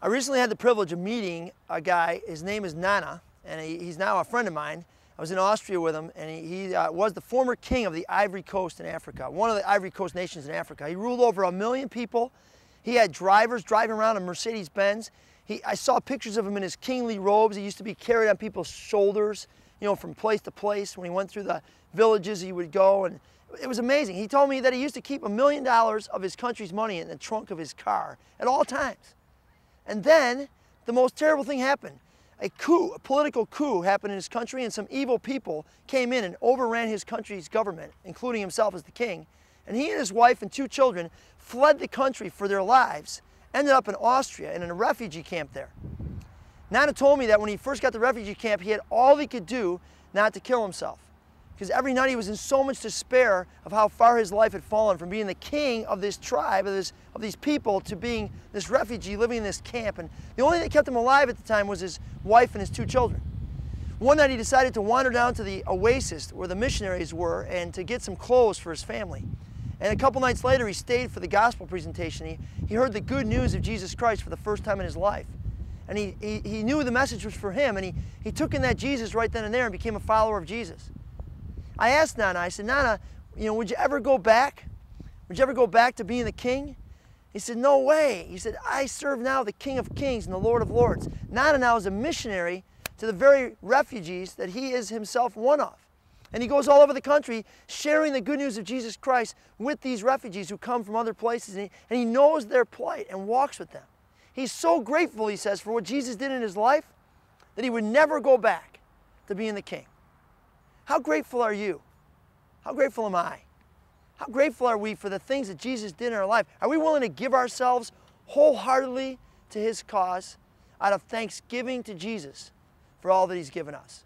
I recently had the privilege of meeting a guy. His name is Nana, and he's now a friend of mine. I was in Austria with him, and he was the former king of the Ivory Coast in Africa, one of the Ivory Coast nations in Africa. He ruled over 1 million people. He had drivers driving around in Mercedes-Benz. I saw pictures of him in his kingly robes. He used to be carried on people's shoulders, you know, from place to place. When he went through the villages, he would go, and it was amazing. He told me that he used to keep $1 million of his country's money in the trunk of his car at all times. And then the most terrible thing happened. A political coup happened in his country, and some evil people came in and overran his country's government, including himself as the king. And he and his wife and 2 children fled the country for their lives, ended up in Austria in a refugee camp there. Nana told me that when he first got to the refugee camp, he had all he could do not to kill himself. Because every night he was in so much despair of how far his life had fallen from being the king of this tribe, of these people, to being this refugee living in this camp. And the only thing that kept him alive at the time was his wife and his 2 children. One night he decided to wander down to the oasis where the missionaries were and to get some clothes for his family. And a couple nights later he stayed for the gospel presentation. He heard the good news of Jesus Christ for the first time in his life. And he knew the message was for him, and he took in that Jesus right then and there and became a follower of Jesus. I asked Nana, I said, Nana, you know, would you ever go back? Would you ever go back to being the king? He said, no way. He said, I serve now the King of Kings and the Lord of Lords. Nana now is a missionary to the very refugees that he is himself one of. And he goes all over the country sharing the good news of Jesus Christ with these refugees who come from other places. And he knows their plight and walks with them. He's so grateful, he says, for what Jesus did in his life that he would never go back to being the king. How grateful are you? How grateful am I? How grateful are we for the things that Jesus did in our life? Are we willing to give ourselves wholeheartedly to his cause out of thanksgiving to Jesus for all that he's given us?